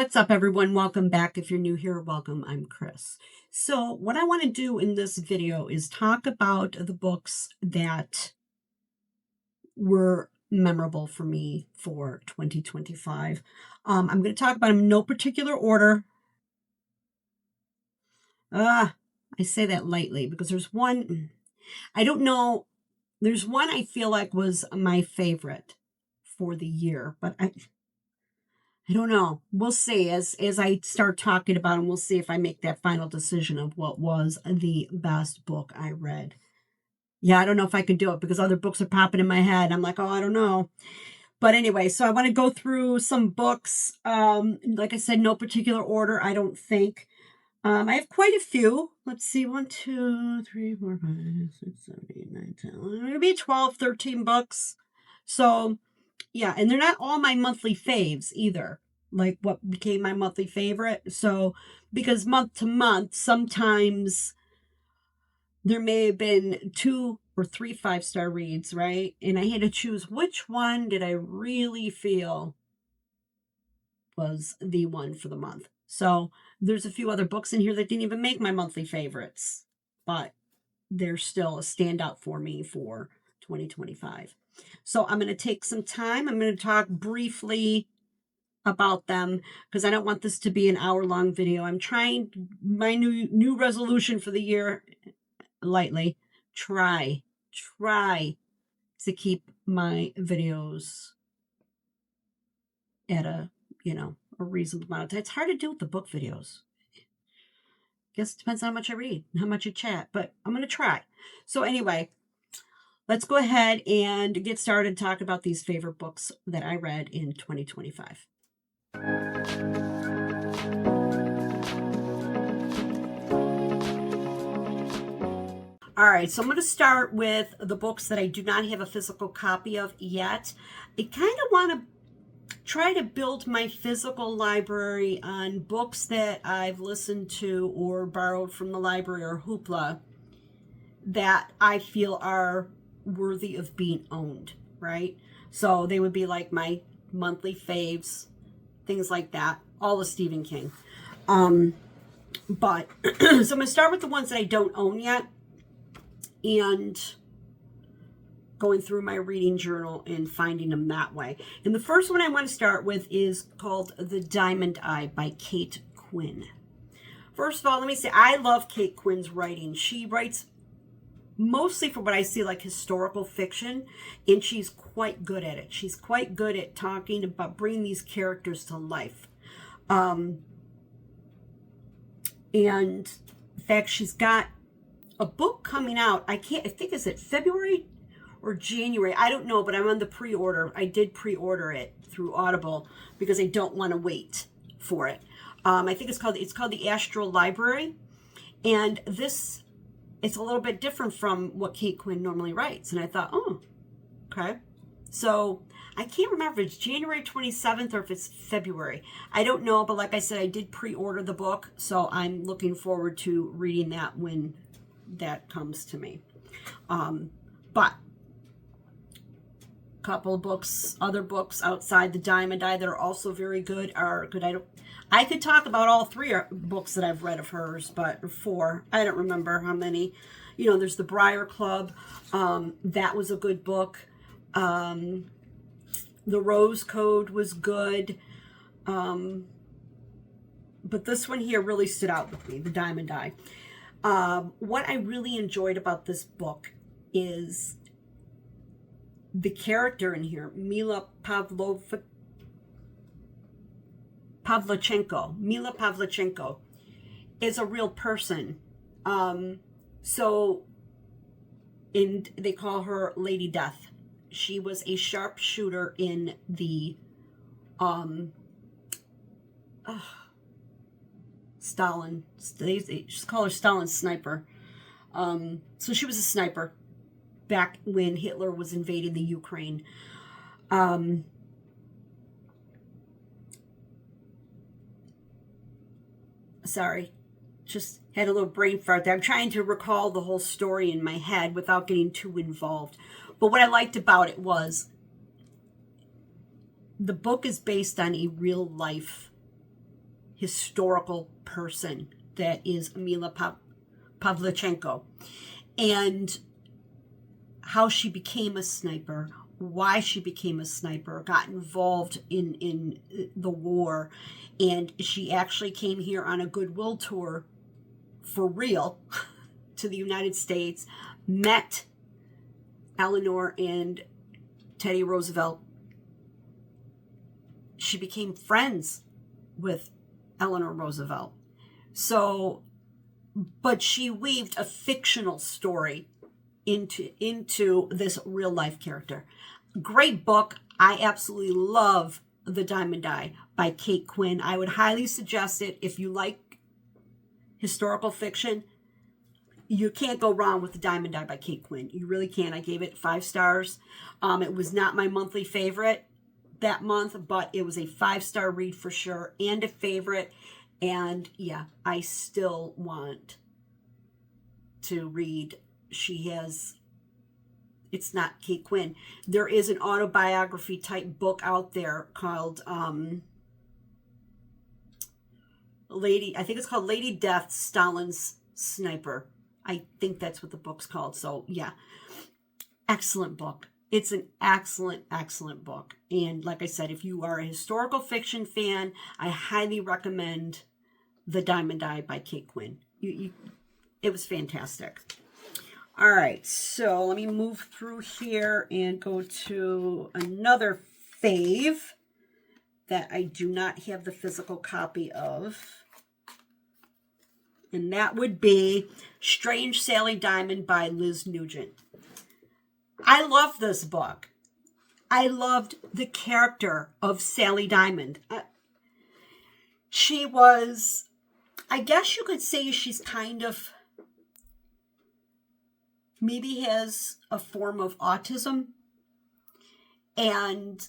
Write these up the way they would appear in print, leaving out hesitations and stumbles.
What's up, everyone? Welcome back. If you're new here, welcome. I'm Chris. So what I want to do in this video is talk about the books that were memorable for me for 2025. I'm going to talk about them in no particular order. I say that lightly because there's one, I don't know, there's one I feel like was my favorite for the year, but I don't know. We'll see as I start talking about them. We'll see if I make that final decision of what was the best book I read. Yeah, I don't know if I can do it because other books are popping in my head. I'm like, oh, I don't know. But anyway, so I want to go through some books. Like I said, no particular order, I don't think. I have quite a few. Let's see, 1, 2, 3, 4, 5, 6, 7, 8, 9, 10, maybe 12, 13 books. So yeah, and they're not all my monthly faves either, like what became my monthly favorite. So, because month to month, sometimes there may have been 2 or 3 5-star reads, right? And I had to choose which one did I really feel was the one for the month. So, there's a few other books in here that didn't even make my monthly favorites, but they're still a standout for me for 2025. So I'm going to take some time. I'm going to talk briefly about them because I don't want this to be an hour-long video. I'm trying my new resolution for the year lightly. Try to keep my videos at a reasonable amount of time. It's hard to do with the book videos. Guess it depends on how much I read and how much I chat, but I'm going to try. So anyway, let's go ahead and get started talking about these favorite books that I read in 2025. All right, so I'm going to start with the books that I do not have a physical copy of yet. I kind of want to try to build my physical library on books that I've listened to or borrowed from the library or Hoopla that I feel are worthy of being owned, right? So they would be like my monthly faves, things like that, all of Stephen King. But so I'm going to start with the ones that I don't own yet and going through my reading journal and finding them that way. And the first one I want to start with is called The Diamond Eye by Kate Quinn. First of all, let me say I love Kate Quinn's writing. She writes mostly, for what I see, like historical fiction, and she's quite good at it. She's quite good at talking about bringing these characters to life. And in fact, she's got a book coming out. I think is it February or January? I don't know, but I'm on the pre-order. I did pre-order it through Audible because I don't want to wait for it. I think it's called The Astral Library, and this it's a little bit different from what Kate Quinn normally writes. And I thought, oh, okay. So I can't remember if it's January 27th or if it's February. I don't know, but like I said, I did pre-order the book, so I'm looking forward to reading that when that comes to me. But a couple of books, other books outside The Diamond Eye that are also very good are good. I could talk about all 3 books that I've read of hers, but 4. I don't remember how many. There's The Briar Club. That was a good book. The Rose Code was good. But this one here really stood out with me, The Diamond Eye. What I really enjoyed about this book is the character in here, Mila Pavlichenko is a real person. They call her Lady Death. She was a sharpshooter in the Stalin. They just call her Stalin's sniper. So she was a sniper back when Hitler was invading the Ukraine. Sorry, just had a little brain fart there. I'm trying to recall the whole story in my head without getting too involved. But what I liked about it was the book is based on a real life historical person that is Mila Pavlichenko, and how she became a sniper, why she became a sniper, got involved in the war, and she actually came here on a goodwill tour for real to the United States, met Eleanor and Teddy Roosevelt. She became friends with Eleanor Roosevelt. So, but she weaved a fictional story into this real life character. Great book. I absolutely love The Diamond Eye by Kate Quinn. I would highly suggest it if you like historical fiction. You can't go wrong with The Diamond Eye by Kate Quinn. You really can't. I gave it 5 stars. It was not my monthly favorite that month, but it was a 5-star read for sure and a favorite. And yeah, I still want to read. She has, it's not Kate Quinn. There is an autobiography type book out there called I think it's called Lady Death, Stalin's Sniper. I think that's what the book's called. So yeah, excellent book. It's an excellent, excellent book. And like I said, if you are a historical fiction fan, I highly recommend The Diamond Eye by Kate Quinn. It was fantastic. All right, so let me move through here and go to another fave that I do not have the physical copy of. And that would be Strange Sally Diamond by Liz Nugent. I love this book. I loved the character of Sally Diamond. She was, I guess you could say she's kind of, maybe has a form of autism. And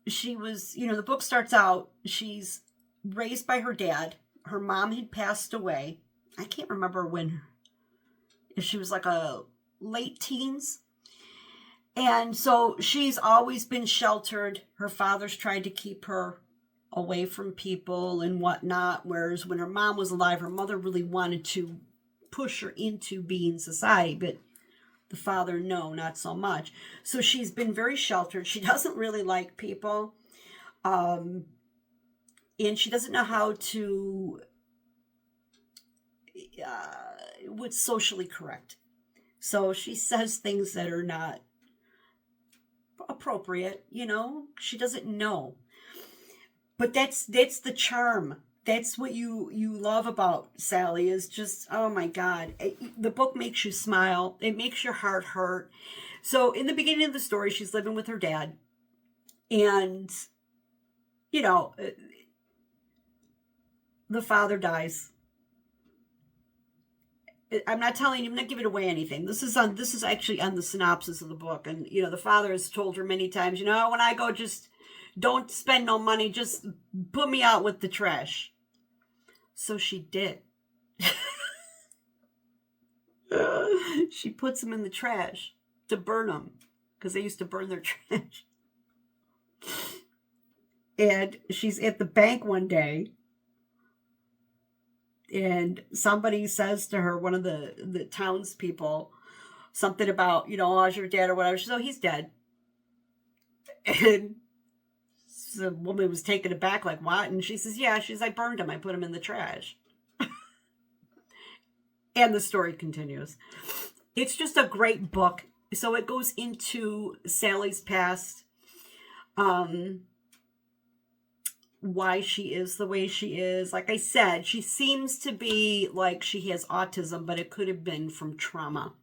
she was, the book starts out, she's raised by her dad. Her mom had passed away. I can't remember when, if she was like a late teens. And so she's always been sheltered. Her father's tried to keep her away from people and whatnot. Whereas when her mom was alive, her mother really wanted to push her into being society. But the father, no, not so much. So she's been very sheltered. She doesn't really like people. And she doesn't know how to, what's socially correct. So she says things that are not appropriate, she doesn't know. But that's the charm. That's what you love about Sally, is just, oh my God. The book makes you smile. It makes your heart hurt. So in the beginning of the story, she's living with her dad. And, the father dies. I'm not telling you, I'm not giving away anything. This is actually on the synopsis of the book. And, the father has told her many times, when I go, just don't spend no money. Just put me out with the trash. So she did. She puts them in the trash to burn them, because they used to burn their trash. And she's at the bank one day, and somebody says to her, one of the townspeople, something about, how's your dad or whatever. She says, oh, he's dead. And the woman was taken aback, like, what? And she says, yeah, I burned him. I put him in the trash. And the story continues. It's just a great book. So it goes into Sally's past, why she is the way she is. Like I said, she seems to be like she has autism, but it could have been from trauma.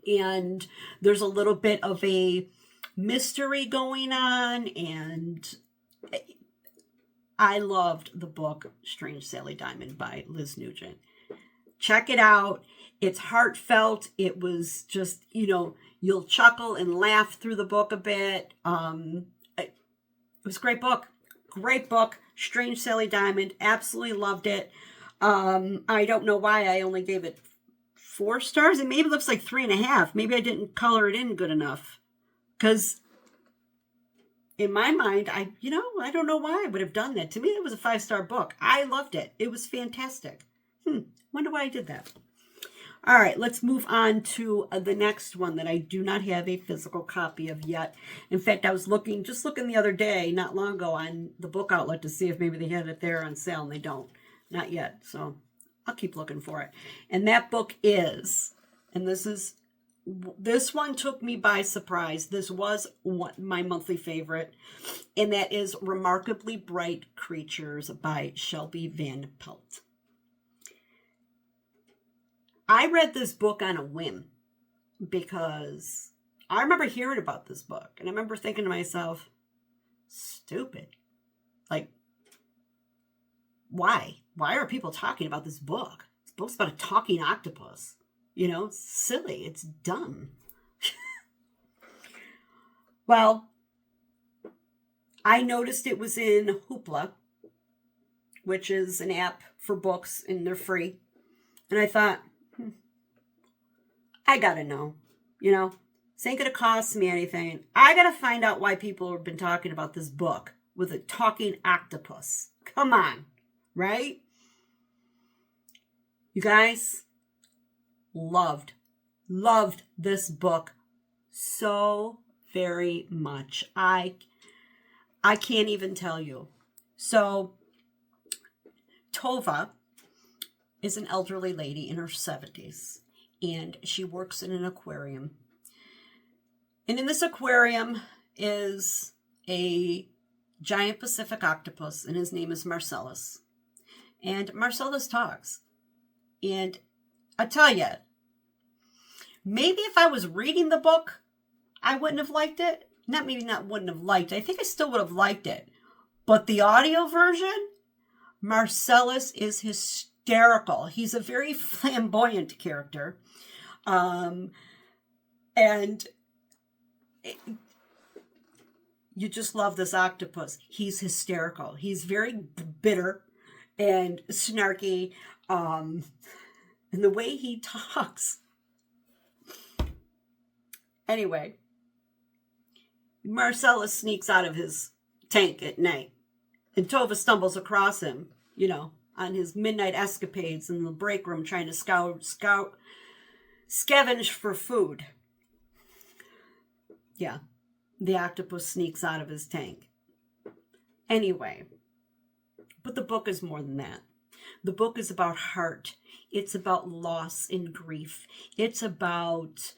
And there's a little bit of a mystery going on, and I loved the book Strange Sally Diamond by Liz Nugent. Check it out. It's heartfelt. It was just, you'll chuckle and laugh through the book a bit. It was a great book. Great book. Strange Sally Diamond. Absolutely loved it. I don't know why I only gave it 4 stars. It maybe looks like 3.5. Maybe I didn't color it in good enough. Because in my mind, I don't know why I would have done that. To me, it was a 5-star book. I loved it. It was fantastic. Wonder why I did that. All right, let's move on to the next one that I do not have a physical copy of yet. In fact, I was looking the other day, not long ago, on the book outlet to see if maybe they had it there on sale, and they don't. Not yet, so I'll keep looking for it. And that book is, and this one took me by surprise. This was my monthly favorite, and that is Remarkably Bright Creatures by Shelby Van Pelt. I read this book on a whim because I remember hearing about this book, and I remember thinking to myself, stupid. Like, why? Why are people talking about this book? This book's about a talking octopus. It's silly. It's dumb. Well, I noticed it was in Hoopla, which is an app for books, and they're free. And I thought, I gotta know. This ain't gonna cost me anything. I gotta find out why people have been talking about this book with a talking octopus. Come on, right? You guys, loved this book so very much. I can't even tell you. So, Tova is an elderly lady in her 70s. And she works in an aquarium. And in this aquarium is a giant Pacific octopus, and his name is Marcellus. And Marcellus talks. And I tell you, maybe if I was reading the book, I wouldn't have liked it. Wouldn't have liked it. I think I still would have liked it. But the audio version, Marcellus is hysterical. He's a very flamboyant character. You just love this octopus. He's hysterical. He's very bitter and snarky. And the way he talks. Anyway, Marcellus sneaks out of his tank at night, and Tova stumbles across him, on his midnight escapades in the break room trying to scavenge for food. Yeah, the octopus sneaks out of his tank. Anyway, but the book is more than that. The book is about heart. It's about loss and grief. It's about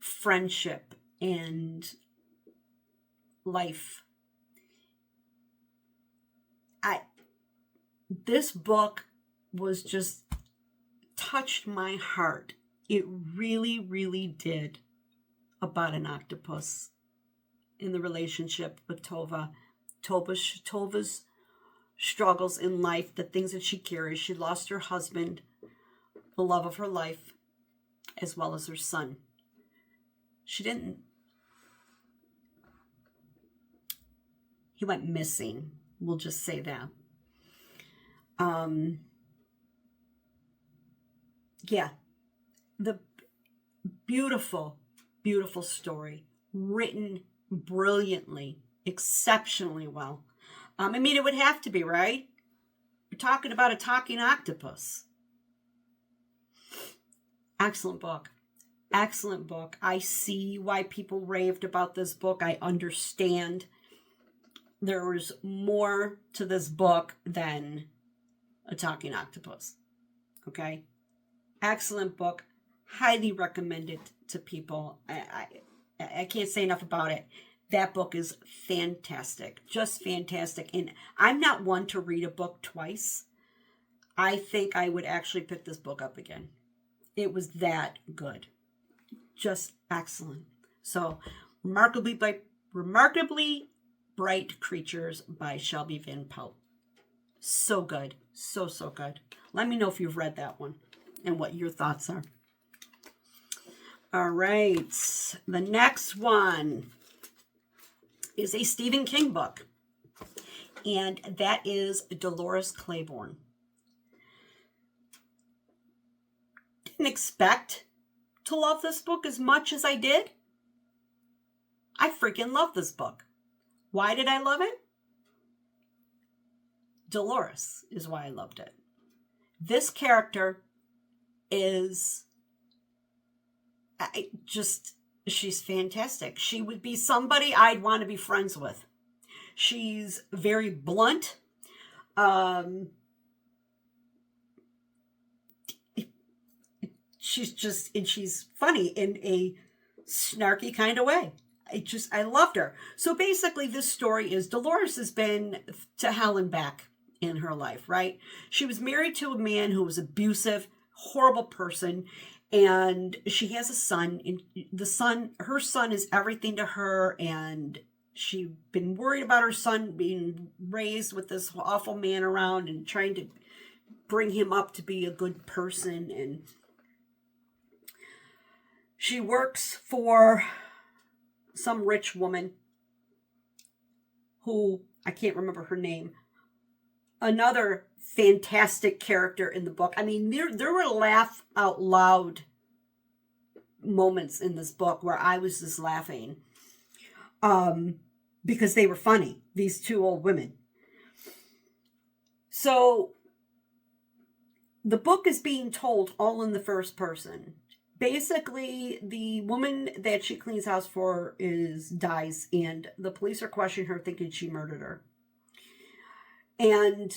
friendship and life. This book was just touched my heart. It really, really did, about an octopus in the relationship with Tova. Tova's struggles in life, the things that she carries. She lost her husband, the love of her life, as well as her son. He went missing. We'll just say that. The beautiful, beautiful story, written brilliantly, exceptionally well. It would have to be, right? We're talking about a talking octopus. Excellent book. Excellent book. I see why people raved about this book. I understand. There was more to this book than a talking octopus. Okay? Excellent book. Highly recommended to people. I can't say enough about it. That book is fantastic. Just fantastic. And I'm not one to read a book twice. I think I would actually pick this book up again. It was that good. Just excellent. So, Remarkably Bright Creatures by Shelby Van Pelt. So good. So good. Let me know if you've read that one and what your thoughts are. All right. The next one is a Stephen King book, and that is Dolores Claiborne. Didn't expect to love this book as much as I did. I freaking love this book. Why did I love it? Dolores is why I loved it. This character is she's fantastic. She would be somebody I'd want to be friends with. She's very blunt. She's funny in a snarky kind of way. I loved her. So basically, this story is Dolores has been to hell and back in her life, right? She was married to a man who was abusive, horrible person, and she has a son. And her son is everything to her, and she's been worried about her son being raised with this awful man around and trying to bring him up to be a good person. And she works for some rich woman who, I can't remember her name. Another fantastic character in the book. I mean, there were laugh out loud moments in this book where I was just laughing because they were funny, these two old women. So the book is being told all in the first person. Basically, the woman that she cleans house for dies, and the police are questioning her, thinking she murdered her. And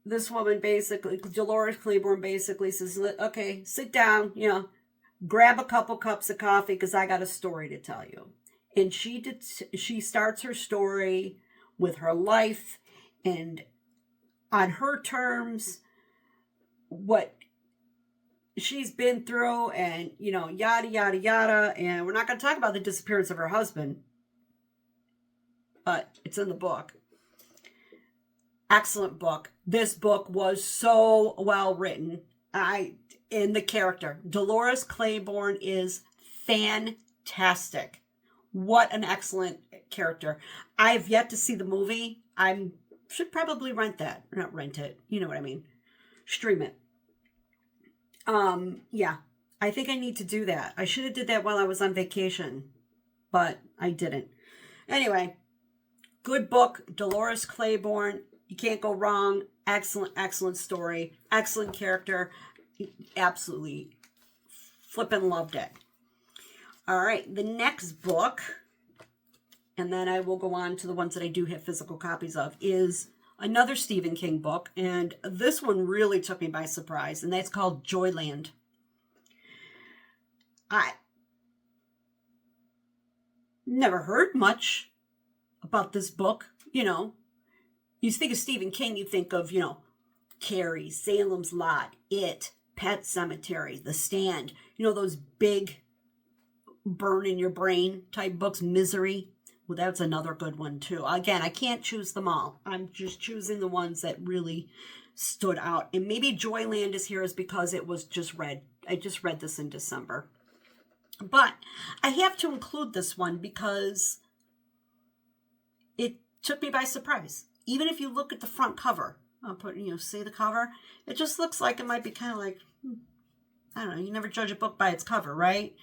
this woman basically, Dolores Claiborne basically says, okay, sit down, grab a couple cups of coffee because I got a story to tell you. And she starts her story with her life and on her terms, what she's been through, and yada yada yada. And we're not going to talk about the disappearance of her husband, but it's in the book. Excellent book. This book was so well written. In the character, Dolores Claiborne is fantastic. What an excellent character. I've yet to see the movie. I should probably rent that. Not rent it. You know what I mean. Stream it. Yeah, I think I need to do that. I should have did that while I was on vacation, but I didn't. Anyway, good book, Dolores Claiborne. You can't go wrong. Excellent, excellent story. Excellent character. Absolutely flippin' loved it. All right, the next book, and then I will go on to the ones that I do have physical copies of, is another Stephen King book, and this one really took me by surprise, and that's called Joyland. I never heard much about this book. You think of Stephen King, you think of, Carrie, Salem's Lot, It, Pet Sematary, The Stand, those big burn in your brain type books, Misery. Well, that's another good one too. Again, I can't choose them all. I'm just choosing the ones that really stood out. And maybe Joyland is here is because it was just read. I just read this in December. But I have to include this one because it took me by surprise. Even if you look at the front cover, I'll put, see the cover? It just looks like it might be kind of like, I don't know, you never judge a book by its cover, right?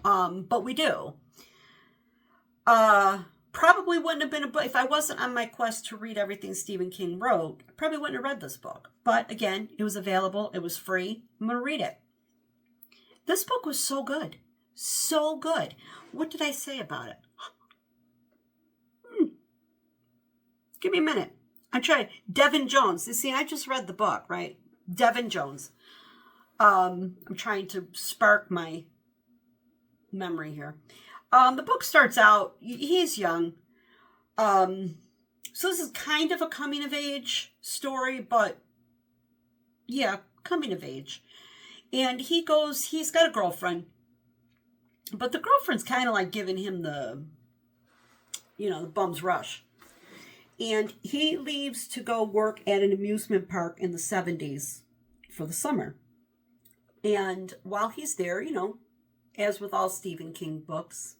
But we do. Probably wouldn't have been a book, if I wasn't on my quest to read everything Stephen King wrote, I probably wouldn't have read this book. But again, it was available, it was free, I'm going to read it. This book was so good. So good. What did I say about it? Give me a minute. I'm trying. Devin Jones. You see, I just read the book, right? Devin Jones. I'm trying to spark my memory here. The book starts out, he's young. So this is kind of a coming of age story, but yeah, coming of age. And he's got a girlfriend, but the girlfriend's kind of like giving him the bum's rush. And he leaves to go work at an amusement park in the 70s for the summer. And while he's there, as with all Stephen King books,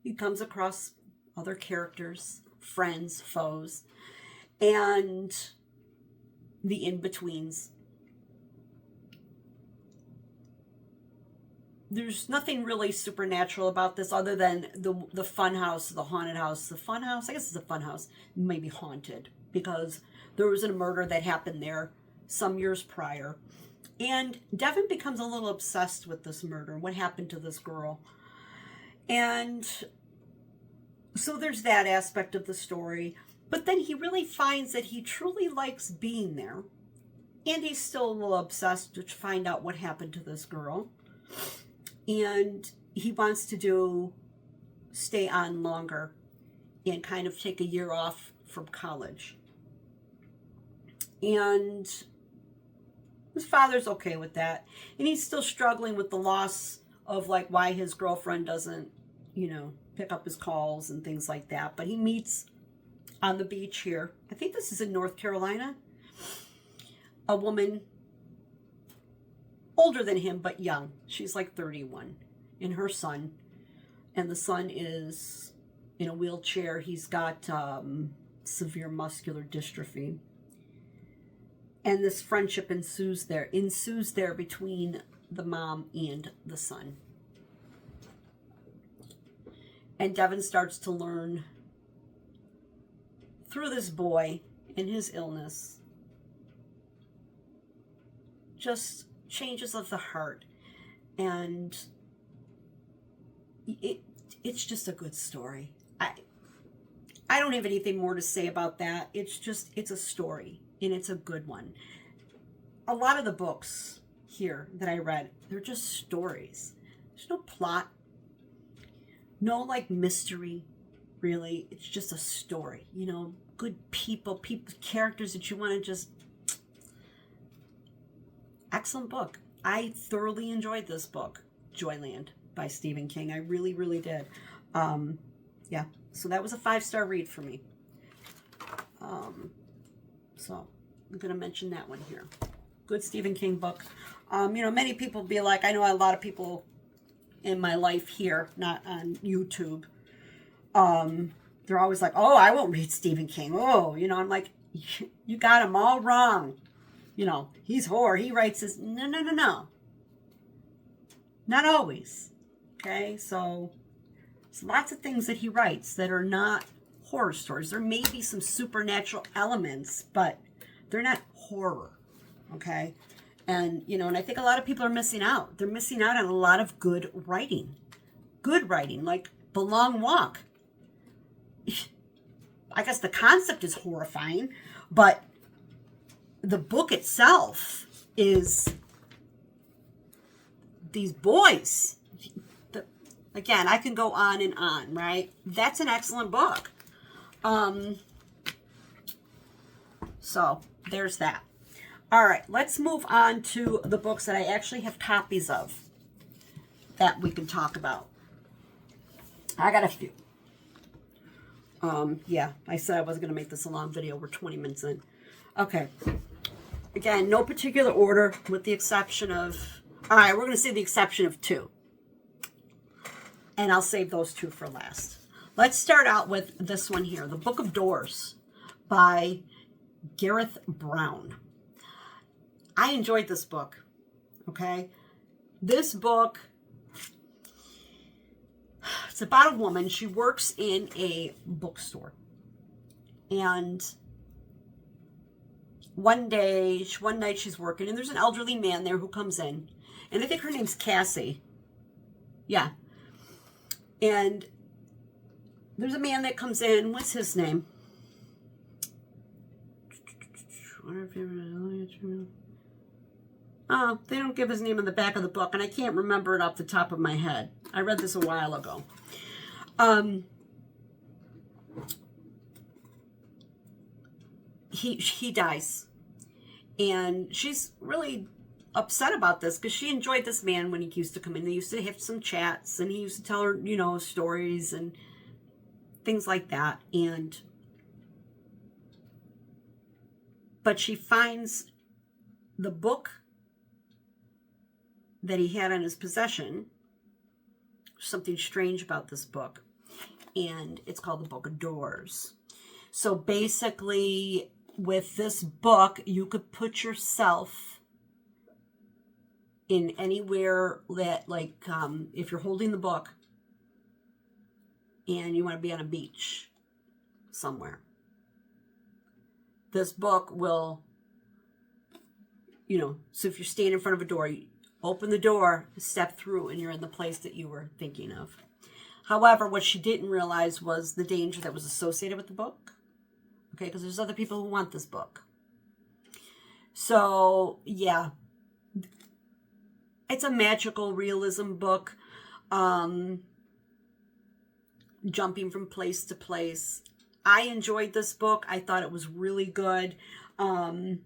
he comes across other characters, friends, foes, and the in-betweens. there's nothing really supernatural about this other than the fun house, the haunted house. The fun house, I guess it's a fun house, maybe haunted because there was a murder that happened there some years prior. And Devin becomes a little obsessed with this murder, what happened to this girl. And so there's that aspect of the story. But then he really finds that he truly likes being there. And he's still a little obsessed to find out what happened to this girl. And he wants to stay on longer and kind of take a year off from college. And his father's okay with that. And he's still struggling with the loss of like why his girlfriend doesn't, pick up his calls and things like that. But he meets on the beach here. I think this is in North Carolina. A woman older than him, but young. She's like 31. And her son. And the son is in a wheelchair. He's got severe muscular dystrophy. And this friendship ensues there between the mom and the son. And Devin starts to learn through this boy and his illness just changes of the heart. And it's just a good story. I don't have anything more to say about that. It's a story, and it's a good one. A lot of the books here that I read, they're just stories. There's no plot, no like mystery, really. It's just a story, good people, characters that you want to just... Excellent book. I thoroughly enjoyed this book, Joyland by Stephen King. I really, really did. Yeah, so that was a 5-star read for me. So I'm going to mention that one here. Good Stephen King book. Many people be like, I know a lot of people in my life here, not on YouTube. They're always like, oh, I won't read Stephen King. Oh, I'm like, you got him all wrong. He's horror. He writes this. No. Not always. Okay, so there's lots of things that he writes that are not horror stories. There may be some supernatural elements, but they're not horror. Okay, and I think a lot of people are missing out. They're missing out on a lot of good writing. Good writing, like The Long Walk. I guess the concept is horrifying, but the book itself is these boys. Again, I can go on and on, right? That's an excellent book. So there's that. All right, let's move on to the books that I actually have copies of that we can talk about. I got a few. Yeah, I said I wasn't going to make this a long video. We're 20 minutes in. Okay. Again, no particular order with the exception of... All right, we're going to say the exception of 2. And I'll save those 2 for last. Let's start out with this one here, The Book of Doors by Gareth Brown. I enjoyed this book, okay? This book, it's about a woman. She works in a bookstore. And one night she's working, and there's an elderly man there who comes in. And I think her name's Cassie. Yeah. And there's a man that comes in. What's his name? Oh, they don't give his name in the back of the book, and I can't remember it off the top of my head. I read this a while ago. He dies, and she's really upset about this because she enjoyed this man when he used to come in. They used to have some chats, and he used to tell her, stories and things like that. But she finds the book that he had in his possession. Something strange about this book, and it's called The Book of Doors. So basically, with this book, you could put yourself in anywhere that, like, if you're holding the book and you want to be on a beach somewhere, this book will, so if you're standing in front of a door, you open the door, step through, and you're in the place that you were thinking of. However, what she didn't realize was the danger that was associated with the book. Okay, because there's other people who want this book. So, yeah. It's a magical realism book. Jumping from place to place. I enjoyed this book. I thought it was really good. You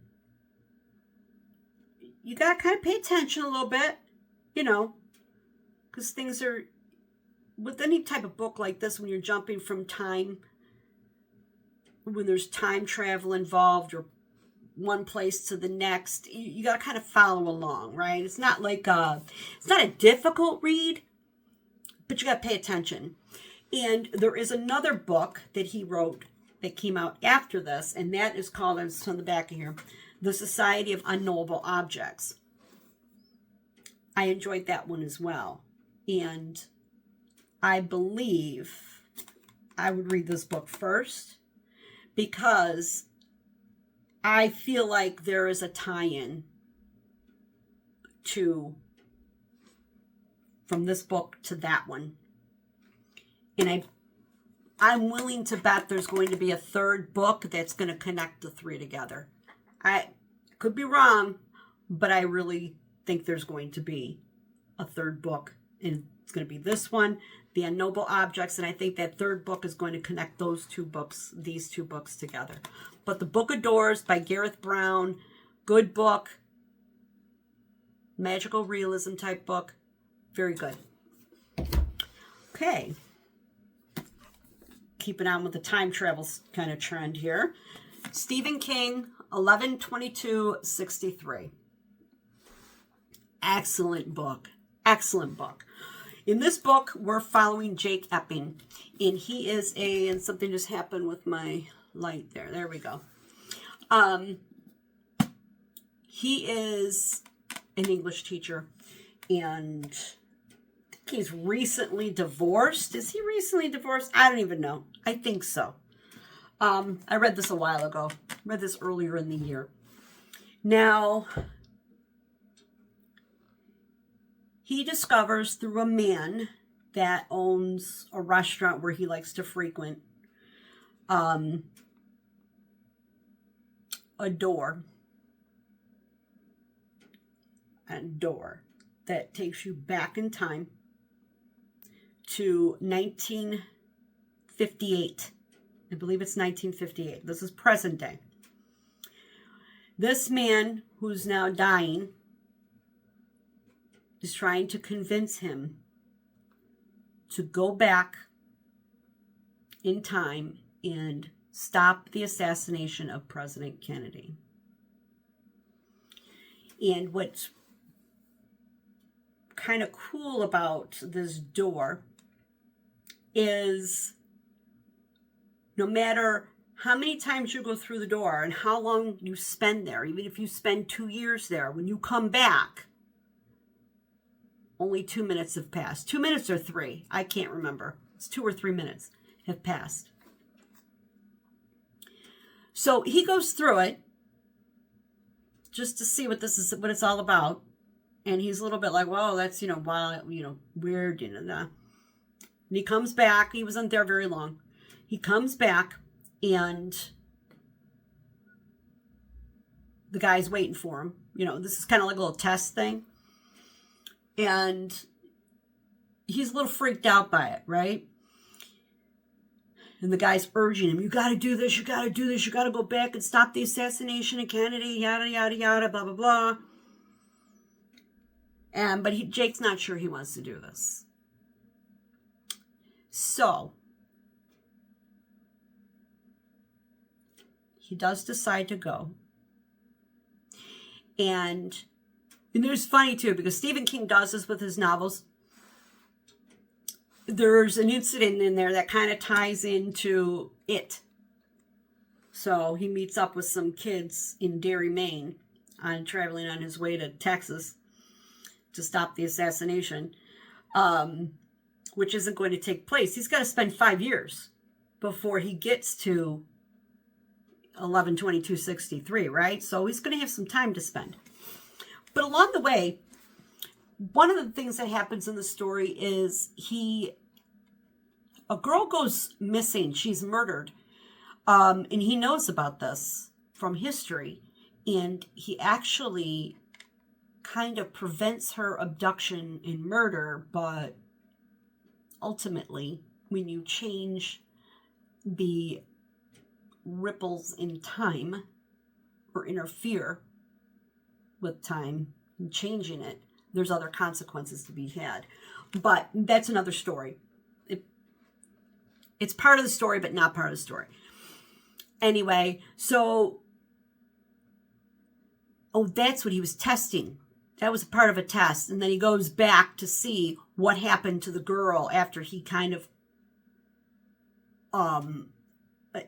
got to kind of pay attention a little bit, because things are, with any type of book like this, when you're jumping from time, when there's time travel involved or one place to the next, you got to kind of follow along, right? It's not like it's not a difficult read, but you got to pay attention. And there is another book that he wrote that came out after this, and that is called, it's on the back of here, The Society of Unknowable Objects. I enjoyed that one as well. And I believe I would read this book first, because I feel like there is a tie-in from this book to that one. And I'm willing to bet there's going to be a third book that's going to connect the three together. I could be wrong, but I really think there's going to be a third book. And it's going to be this one, The Unknowable Objects, and I think that third book is going to connect these two books together. But The Book of Doors by Gareth Brown, good book, magical realism type book, very good. Okay, keeping on with the time travel kind of trend here. Stephen King, 11/22/63. Excellent book. Excellent book. In this book, we're following Jake Epping, and he is and something just happened with my light there. There we go. He is an English teacher, and I think he's recently divorced. Is he recently divorced? I don't even know. I think so. I read this a while ago. I read this earlier in the year. Now, he discovers through a man that owns a restaurant where he likes to frequent a door that takes you back in time to 1958. I believe it's 1958. This is present day. This man, who's now dying, is trying to convince him to go back in time and stop the assassination of President Kennedy. And what's kind of cool about this door is no matter how many times you go through the door and how long you spend there, even if you spend 2 years there, when you come back, only 2 minutes have passed. 2 minutes or 3, I can't remember. It's 2 or 3 minutes have passed. So he goes through it just to see what it's all about. And he's a little bit like, well, that's, weird, And he comes back. He wasn't there very long. He comes back, and the guy's waiting for him. This is kind of like a little test thing. And he's a little freaked out by it, right? And the guy's urging him, you got to do this, you got to do this, you got to go back and stop the assassination of Kennedy, yada, yada, yada, blah, blah, blah. But Jake's not sure he wants to do this. So, he does decide to go. And it's funny, too, because Stephen King does this with his novels. There's an incident in there that kind of ties into it. So he meets up with some kids in Derry, Maine, traveling on his way to Texas. to stop the assassination, which isn't going to take place. He's got to spend 5 years before he gets to 11/22/63, right? So he's going to have some time to spend. But along the way, one of the things that happens in the story is a girl goes missing. She's murdered. And he knows about this from history. And he actually kind of prevents her abduction and murder. But ultimately, when you change the ripples in time or interfere with time and changing it, there's other consequences to be had. But that's another story. It's part of the story, but not part of the story. Anyway, so, that's what he was testing. That was a part of a test. And then he goes back to see what happened to the girl after he kind of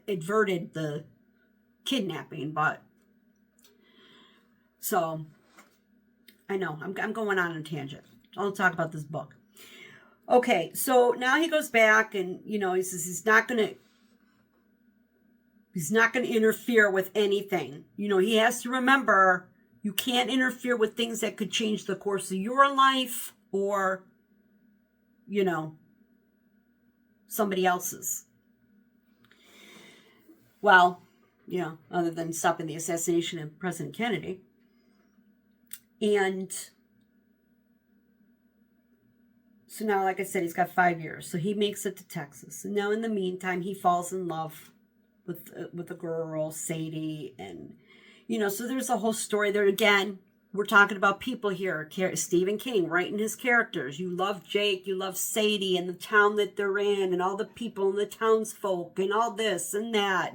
averted the kidnapping. But, so, I know, I'm going on a tangent. I'll talk about this book. Okay, so now he goes back and, he says he's not going to interfere with anything. He has to remember you can't interfere with things that could change the course of your life or, somebody else's. Well, other than stopping the assassination of President Kennedy. And so now, like I said, he's got 5 years. So he makes it to Texas. And now in the meantime, he falls in love with a girl, Sadie. And, so there's a whole story there. Again, we're talking about people here. Stephen King writing his characters. You love Jake, you love Sadie and the town that they're in and all the people and the townsfolk and all this and that.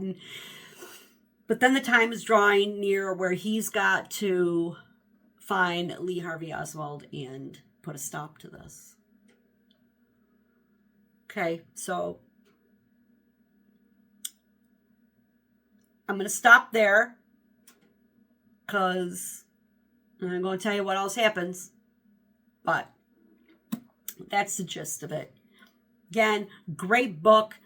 But then the time is drawing near where he's got to find Lee Harvey Oswald and put a stop to this. Okay, so I'm going to stop there because I'm going to tell you what else happens. But that's the gist of it. Again, great book,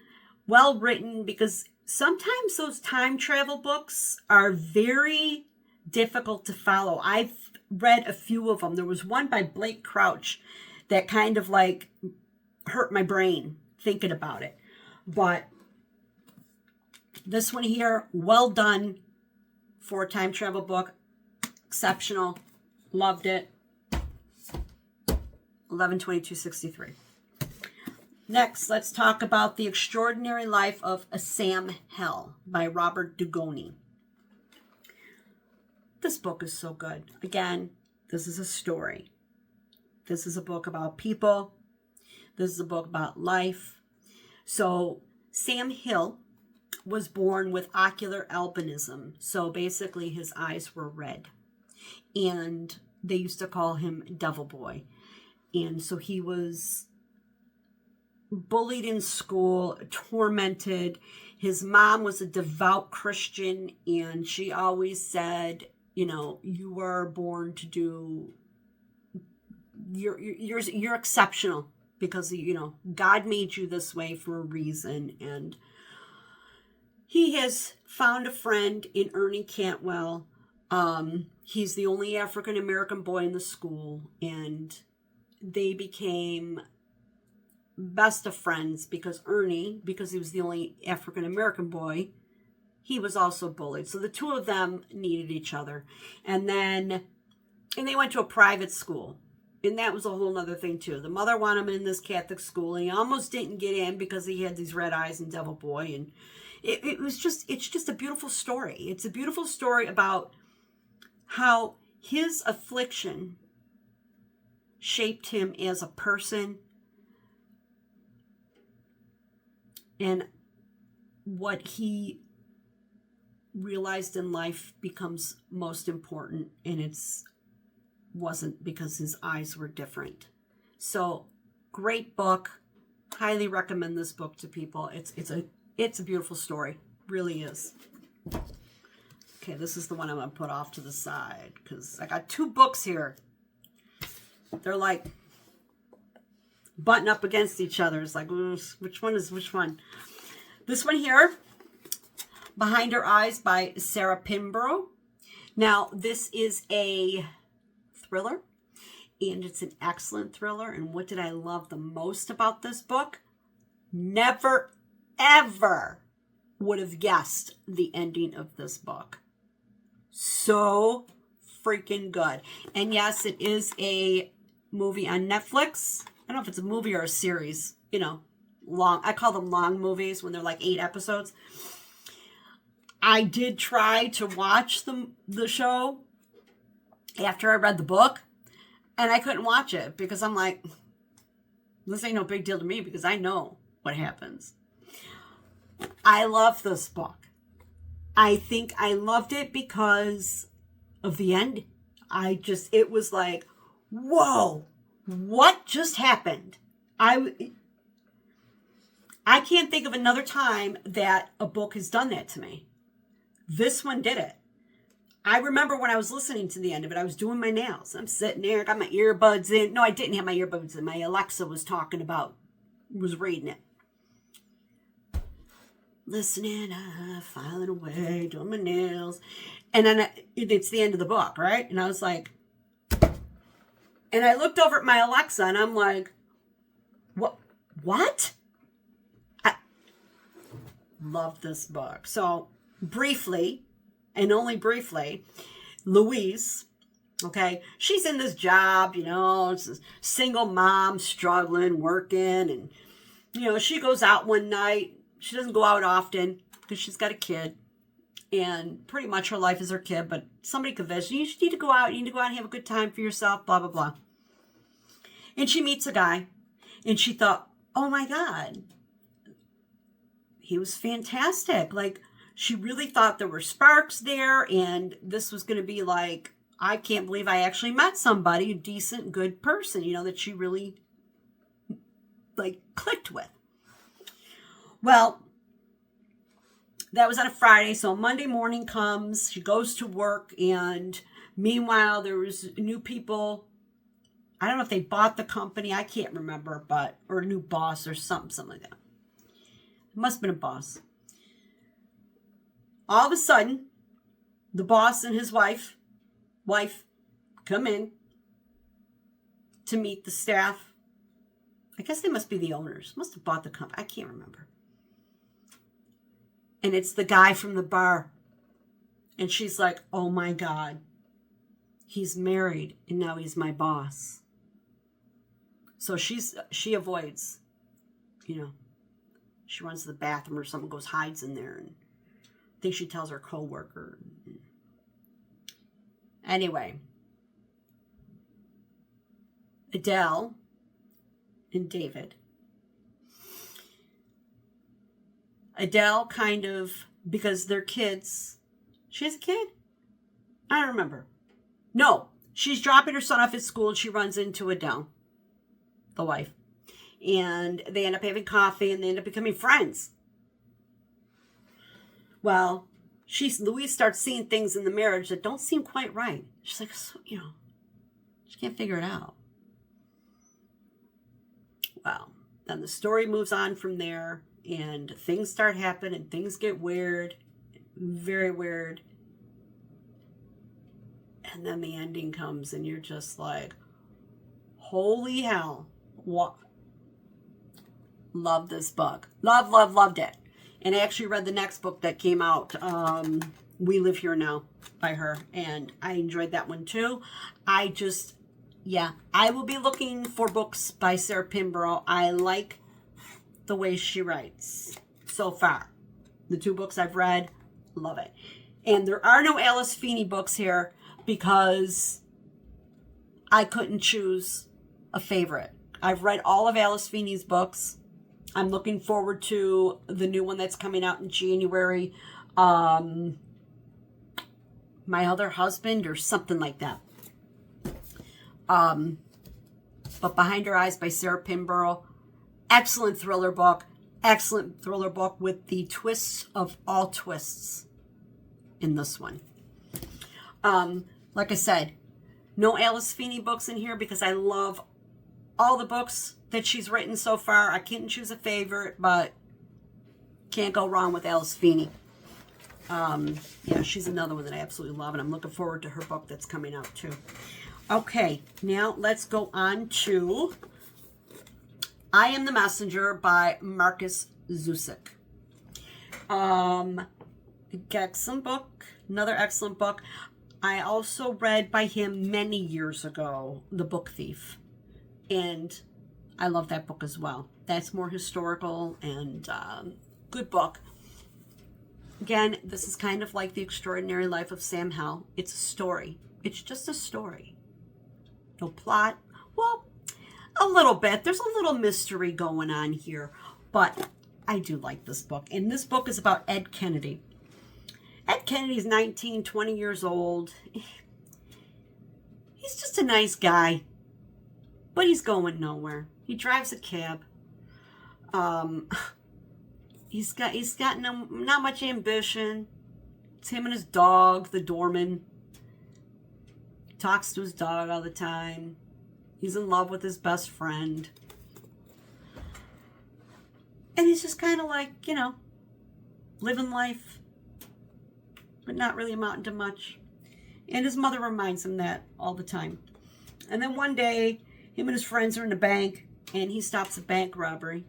well written, because sometimes those time travel books are very difficult to follow. I've read a few of them. There was one by Blake Crouch that kind of hurt my brain thinking about it. But this one here, well done for a time travel book. Exceptional. Loved it. 11/22/63. Next, let's talk about The Extraordinary Life of Sam Hill by Robert Dugoni. This book is so good. Again, this is a story. This is a book about people. This is a book about life. So Sam Hill was born with ocular albinism. So basically his eyes were red. And they used to call him Devil Boy. And so he was bullied in school, tormented. His mom was a devout Christian, and she always said, you were born to do, you're exceptional because, God made you this way for a reason. And he has found a friend in Ernie Cantwell. He's the only African-American boy in the school, and they became best of friends because Ernie, because he was the only African-American boy, he was also bullied. So the two of them needed each other. And they went to a private school. And that was a whole other thing too. The mother wanted him in this Catholic school, and he almost didn't get in because he had these red eyes and Devil Boy. And it's just a beautiful story. It's a beautiful story about how his affliction shaped him as a person and what he realized in life becomes most important, and wasn't because his eyes were different. So great book. Highly recommend this book to people. It's a beautiful story. Really is. Okay, this is the one I'm going to put off to the side because I got two books here. They're like button up against each other. It's like, which one is which one? This one here, Behind Her Eyes by Sarah Pinborough. Now, this is a thriller, and it's an excellent thriller. And what did I love the most about this book? Never, ever would have guessed the ending of this book. So freaking good. And yes, it is a movie on Netflix. I don't know if it's a movie or a series, you know, long. I call them long movies when they're like 8 episodes. I did try to watch the show after I read the book, and I couldn't watch it because I'm like, this ain't no big deal to me because I know what happens. I love this book. I think I loved it because of the end. It was like, whoa, what just happened? I can't think of another time that a book has done that to me. This one did it. I remember when I was listening to the end of it, I was doing my nails. I'm sitting there, got my earbuds in. No, I didn't have my earbuds in. My Alexa was reading it. Listening, filing away, doing my nails. And then it's the end of the book, right? And I was like, and I looked over at my Alexa and I'm like, what? I love this book. So briefly, and only briefly, Louise, okay, she's in this job, you know, it's a single mom, struggling, working, and, you know, she goes out one night. She doesn't go out often because she's got a kid, and pretty much her life is her kid, but somebody convinced her, you need to go out, and have a good time for yourself, blah, blah, blah. And she meets a guy, and she thought, oh my God, he was fantastic. Like, she really thought there were sparks there, and this was going to be like, I can't believe I actually met somebody, a decent, good person, you know, that she really, like, clicked with. Well, that was on a Friday, so Monday morning comes, she goes to work, and meanwhile, there was new people. I don't know if they bought the company, I can't remember, or a new boss or something like that. It must have been a boss. All of a sudden, the boss and his wife come in to meet the staff. I guess they must be the owners. Must have bought the company. I can't remember. And it's the guy from the bar. And she's like, oh my God, he's married and now he's my boss. So she avoids, you know, she runs to the bathroom or something, hides in there, and I think she tells her coworker. Anyway, Adele and David. Adele kind of, because they're kids. She has a kid? I don't remember. No, she's dropping her son off at school and she runs into Adele, the wife. And they end up having coffee and they end up becoming friends. Well, Louise starts seeing things in the marriage that don't seem quite right. She's like, you know, she can't figure it out. Well, then the story moves on from there and things start happening. Things get weird, very weird. And then the ending comes and you're just like, holy hell. What? Love this book. Loved it. And I actually read the next book that came out, We Live Here Now by her. And I enjoyed that one too. I will be looking for books by Sarah Pinborough. I like the way she writes so far. The 2 books I've read, love it. And there are no Alice Feeney books here because I couldn't choose a favorite. I've read all of Alice Feeney's books. I'm looking forward to the new one that's coming out in January. My Other Husband or something like that. But Behind Her Eyes by Sarah Pinborough. Excellent thriller book. Excellent thriller book with the twists of all twists in this one. Like I said, No Alice Feeney books in here because I love all the books that she's written so far. I couldn't choose a favorite, but can't go wrong with Alice Feeney. Yeah, she's another one that I absolutely love, and I'm looking forward to her book that's coming out too. Okay, now let's go on to I Am the Messenger by Markus Zusak. Excellent book, another excellent book. I also read by him many years ago, The Book Thief, and I love that book as well. That's more historical and good book. Again, this is kind of like The Extraordinary Life of Sam Hell. It's a story. It's just a story. No plot. Well, a little bit. There's a little mystery going on here, but I do like this book. And this book is about Ed Kennedy. Ed Kennedy's 19, 20 years old. He's just a nice guy, but he's going nowhere. He drives a cab. He's got not much ambition. It's him and his dog, the doorman. He talks to his dog all the time. He's in love with his best friend. And he's just kind of like, living life, but not really amounting to much. And his mother reminds him that all the time. And then one day, him and his friends are in a bank, and he stops a bank robbery.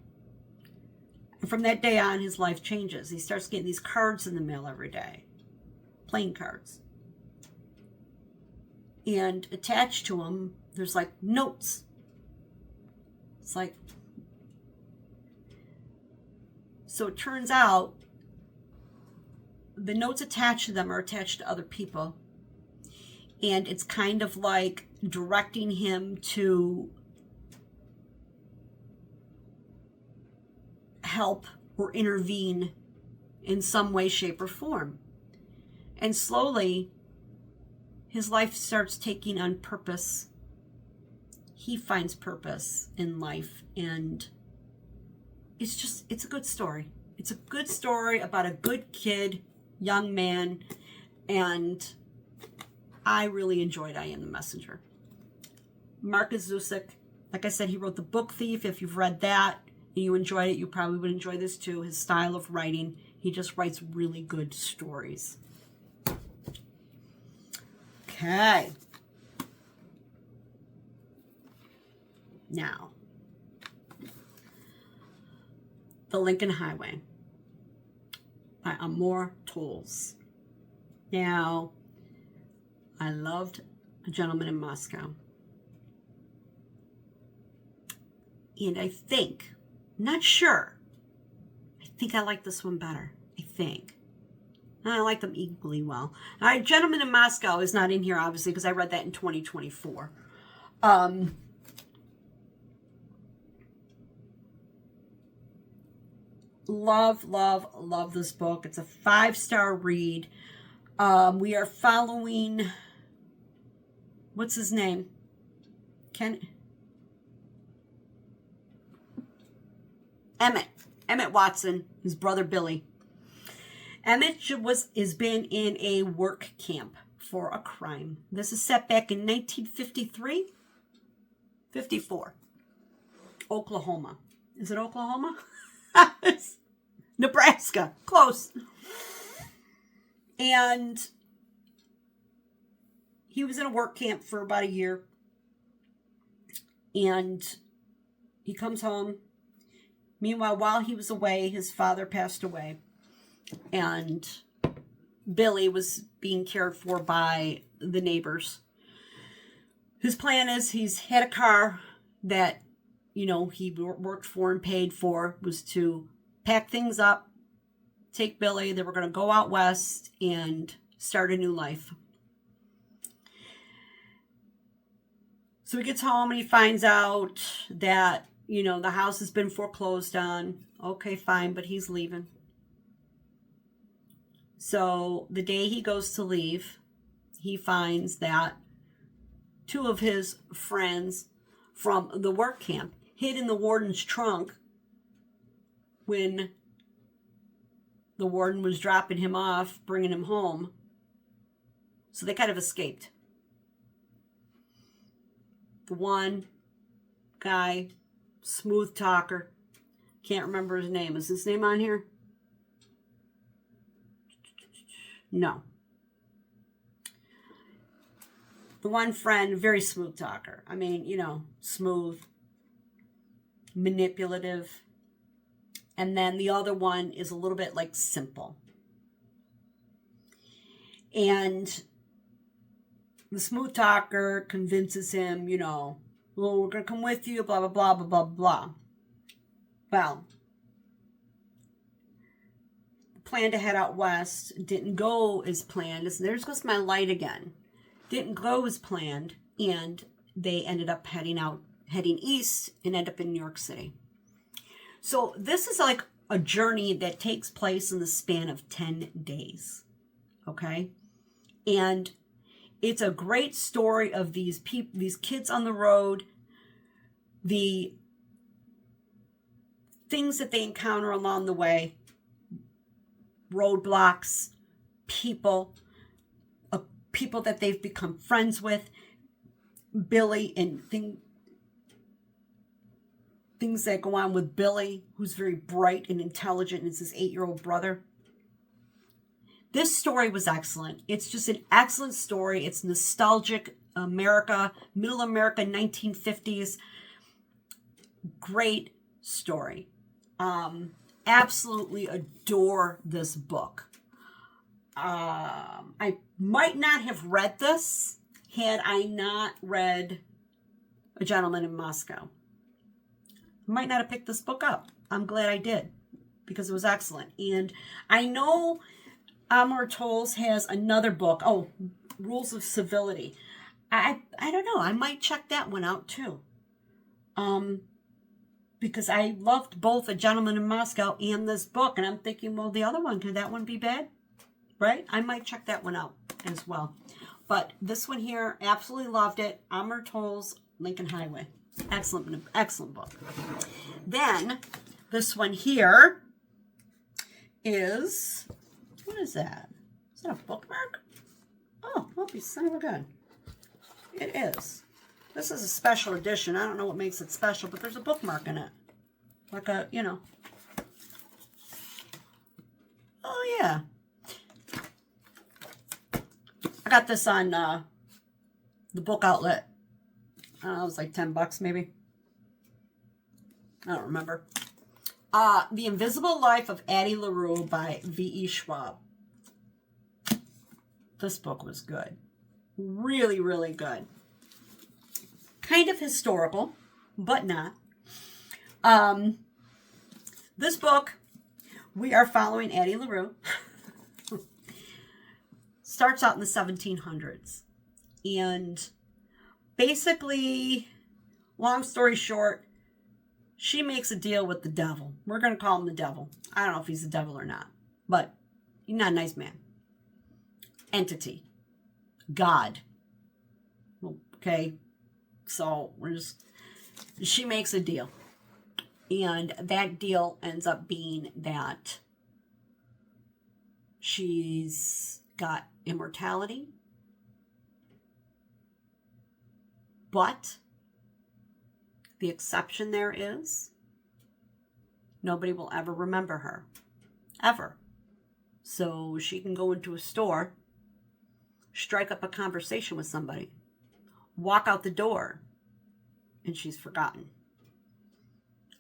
And from that day on, his life changes. He starts getting these cards in the mail every day. Playing cards. And attached to them, there's like notes. It's like... So it turns out, the notes attached to them are attached to other people. And it's kind of like directing him to help or intervene in some way, shape, or form. And slowly, his life starts taking on purpose. He finds purpose in life, and it's a good story. It's a good story about a good kid, young man, and I really enjoyed I Am the Messenger. Markus Zusak, like I said, he wrote The Book Thief. If you've read that and you enjoyed it, you probably would enjoy this too. His style of writing, he just writes really good stories. Okay. Now, The Lincoln Highway by Amor Towles. Now, I loved A Gentleman in Moscow. And I think, not sure, I think I like this one better. I think. And I like them equally well. All right, Gentleman in Moscow is not in here, obviously, because I read that in 2024. Love this book. It's a 5-star read. We are following, what's his name? Emmett Watson, his brother Billy. Emmett has been in a work camp for a crime. This is set back in 1953? 54. Oklahoma. Is it Oklahoma? Nebraska. Close. And he was in a work camp for about a year. And he comes home. Meanwhile, while he was away, his father passed away. And Billy was being cared for by the neighbors. His plan is he's had a car that, he worked for and paid for, was to pack things up, take Billy. They were going to go out west and start a new life. So he gets home and he finds out that, the house has been foreclosed on. Okay, fine, but he's leaving. So the day he goes to leave, he finds that 2 of his friends from the work camp hid in the warden's trunk when the warden was dropping him off, bringing him home. So they kind of escaped. the one guy, smooth talker. Can't remember his name. Is his name on here? No. The one friend, very smooth talker. I mean, smooth, manipulative. And then the other one is a little bit like simple. And the smooth talker convinces him, well, we're going to come with you, blah, blah, blah, blah, blah, blah. Well, the plan to head out west didn't go as planned. There goes my light again. Didn't go as planned, and they ended up heading east and end up in New York City. So this is like a journey that takes place in the span of 10 days. Okay? And it's a great story of these kids on the road, the things that they encounter along the way, roadblocks, people that they've become friends with, Billy, and things that go on with Billy, who's very bright and intelligent, and is his 8-year-old brother. This story was excellent. It's just an excellent story. It's nostalgic America, middle America, 1950s. Great story. Absolutely adore this book. I might not have read this had I not read A Gentleman in Moscow. I might not have picked this book up. I'm glad I did, because it was excellent. And I know Amor Towles has another book. Oh, Rules of Civility. I don't know. I might check that one out too. Because I loved both A Gentleman in Moscow and this book. And I'm thinking, well, the other one, could that one be bad? Right? I might check that one out as well. But this one here, absolutely loved it. Amor Towles, Lincoln Highway. Excellent book. Then, this one here is, what is that? Is that a bookmark? Oh, be son of a gun. It is. This is a special edition. I don't know what makes it special, but there's a bookmark in it. Like a, Oh, yeah. I got this on the book outlet. I don't know, it was like $10 maybe. I don't remember. The Invisible Life of Addie LaRue by V.E. Schwab. This book was good. Really, really good. Kind of historical, but not. This book, we are following Addie LaRue. Starts out in the 1700s. And basically, long story short, she makes a deal with the devil. We're going to call him the devil. I don't know if he's the devil or not, but he's not a nice man. Entity. God. Okay. So she makes a deal. And that deal ends up being that she's got immortality, but the exception there is nobody will ever remember her. Ever. So she can go into a store, strike up a conversation with somebody, walk out the door, and she's forgotten.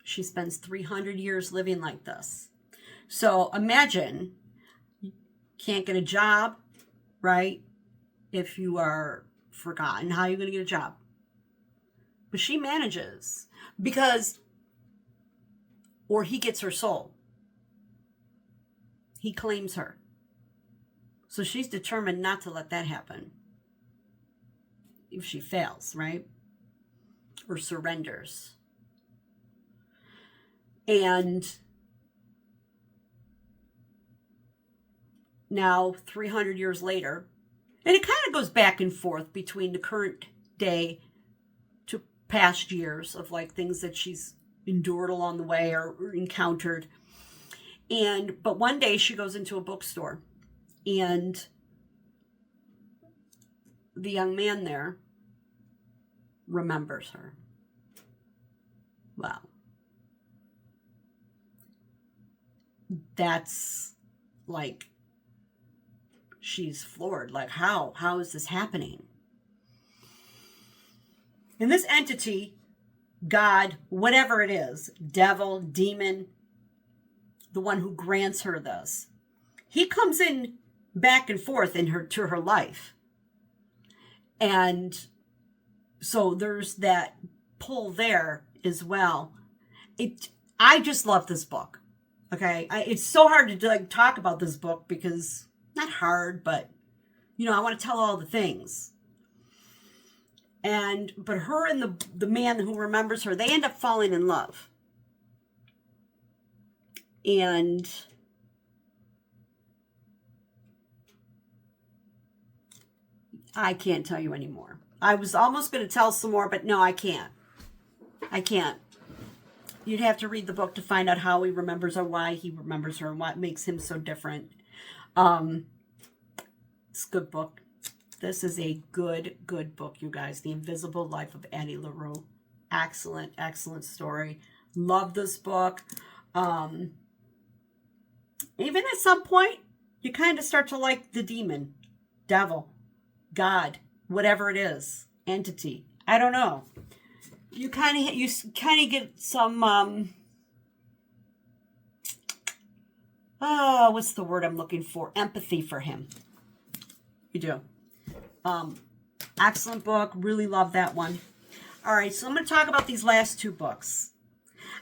She spends 300 years living like this. So imagine, you can't get a job, right? If you are forgotten, how are you going to get a job? But she manages or he gets her soul. He claims her. So she's determined not to let that happen. If she fails, right? Or surrenders. And now, 300 years later, and it kind of goes back and forth between the current day to past years of like things that she's endured along the way or encountered. But one day she goes into a bookstore, and the young man there, remembers her. Well, that's like, she's floored. Like, how is this happening? And this entity, God, whatever it is, devil, demon, the one who grants her this, he comes in back and forth to her life. And so there's that pull there as well. I just love this book. Okay, it's so hard to like talk about this book because, not hard, but I want to tell all the things. But her and the man who remembers her, they end up falling in love. And I can't tell you anymore. I was almost going to tell some more, but no, I can't. You'd have to read the book to find out how he remembers her, why he remembers her, and what makes him so different. It's a good book. This is a good book, you guys. The Invisible Life of Addie LaRue. Excellent story. Love this book. Even at some point, you kind of start to like the demon, devil, God, whatever it is, entity. I don't know. You kind of get some what's the word I'm looking for? Empathy for him. You do. Excellent book. Really love that one. All right, so I'm going to talk about these last two books.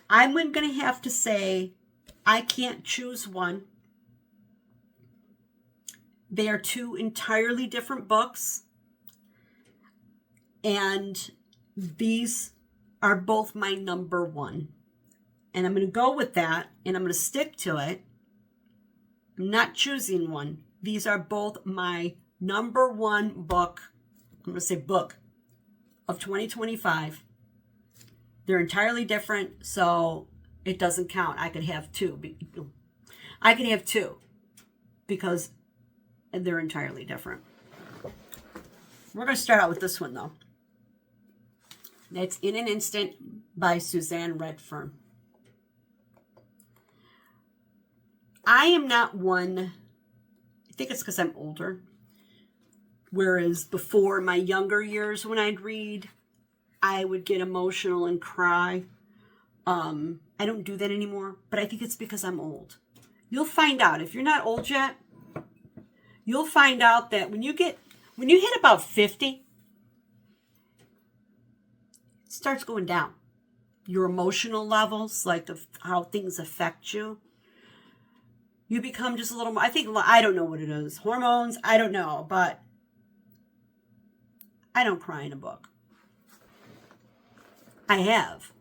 I'm going to have to say I can't choose one. They are two entirely different books. And these are both my number one. And I'm going to go with that, and I'm going to stick to it. I'm not choosing one. These are both my number one book. I'm going to say book of 2025. They're entirely different, so it doesn't count. I could have two. Because they're entirely different. We're going to start out with this one, though. That's In an Instant by Suzanne Redfern. I am not one, I think it's because I'm older. Whereas before, my younger years when I'd read, I would get emotional and cry. I don't do that anymore, but I think it's because I'm old. You'll find out, if you're not old yet, you'll find out that when you hit about 50, it starts going down. Your emotional levels, like how things affect you. You become just a little more, I don't know what it is. Hormones, I don't know, but I don't cry in a book. I have.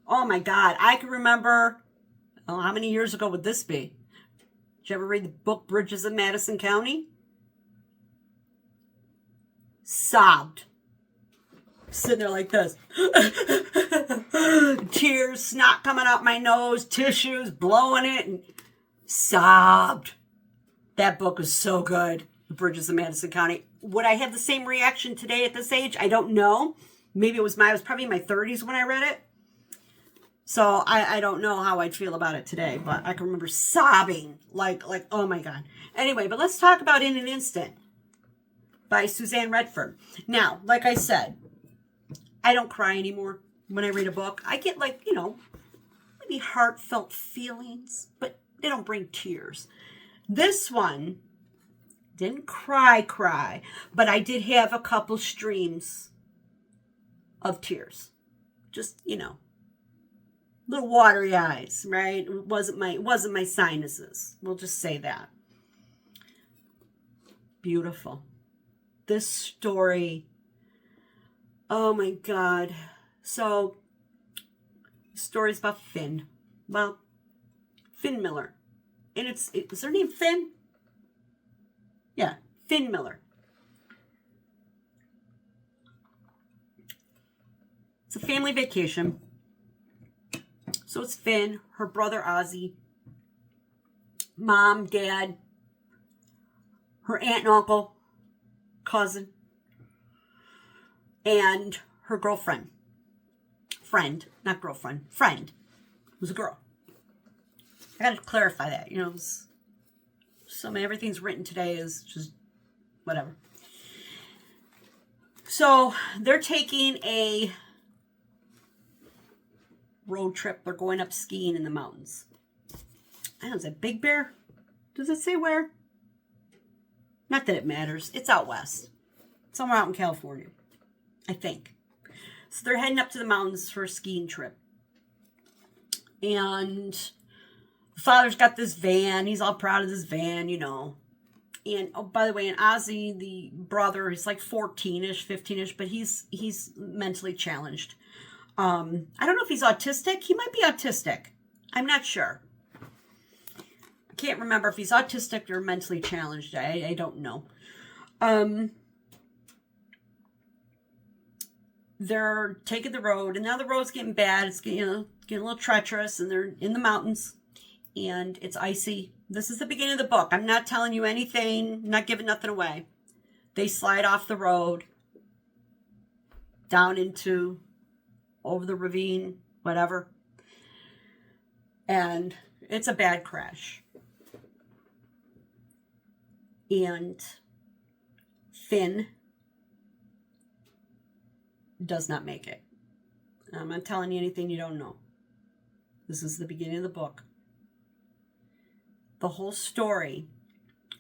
Oh my God, I can remember, how many years ago would this be? Did you ever read the book Bridges of Madison County? Sobbed. Sitting there like this. Tears, snot coming out my nose, tissues, blowing it, and sobbed. That book was so good. The Bridges of Madison County. Would I have the same reaction today at this age? I don't know. Maybe I was probably in my 30s when I read it. So I don't know how I'd feel about it today, but I can remember sobbing like, oh my God. Anyway, but let's talk about In an Instant by Suzanne Redfern. Now, like I said, I don't cry anymore when I read a book. I get maybe heartfelt feelings, but they don't bring tears. This one didn't cry, but I did have a couple streams of tears. Just, little watery eyes, right? It wasn't my sinuses. We'll just say that. Beautiful. This story, oh my God. So, the story's about Finn. Well, Finn Miller. And is her name Finn? Yeah, Finn Miller. It's a family vacation. So it's Finn, her brother Ozzy, mom, dad, her aunt and uncle, cousin, and her not girlfriend, friend, was a girl. I got to clarify that. Everything's written today is just whatever. So they're taking a road trip. They're going up skiing in the mountains. I don't know, is it Big Bear? Does it say where? Not that it matters. It's out west. Somewhere out in California, I think. So they're heading up to the mountains for a skiing trip. And the father's got this van. He's all proud of this van, And, oh, by the way, and Ozzy, the brother, is like 14-ish, 15-ish, but he's mentally challenged. I don't know if he's autistic. He might be autistic. I'm not sure. I can't remember if he's autistic or mentally challenged. I don't know. They're taking the road, and now the road's getting bad. It's getting a little treacherous, and they're in the mountains, and it's icy. This is the beginning of the book. I'm not telling you anything. I'm not giving nothing away. They slide off the road, down over the ravine, whatever. And it's a bad crash. And Finn does not make it. I'm not telling you anything you don't know. This is the beginning of the book. The whole story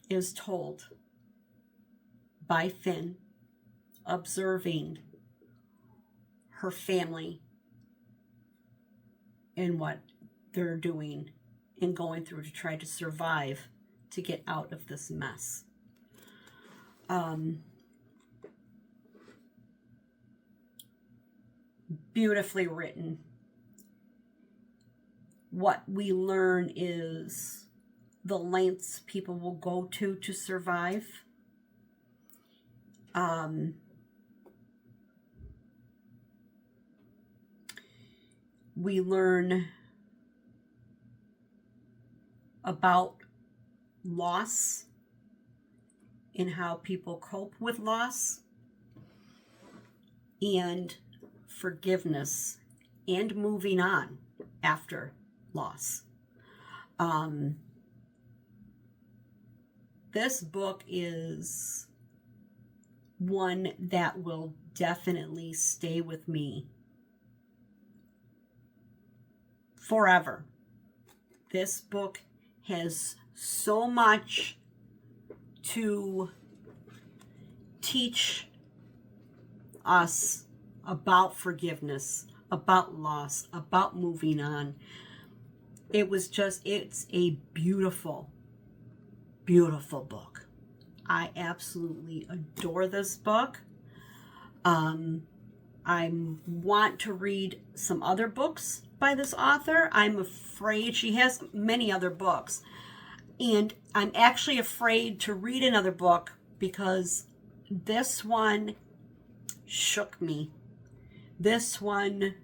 is told by Finn observing her family and what they're doing and going through to try to survive to get out of this mess. Beautifully written. What we learn is the lengths people will go to survive. We learn about loss and how people cope with loss, and forgiveness and moving on after loss. This book is one that will definitely stay with me forever. This book has so much to teach us about forgiveness, about loss, about moving on. It's a beautiful, beautiful book. I absolutely adore this book. I want to read some other books by this author. I'm afraid she has many other books. And I'm actually afraid to read another book because this one shook me. This one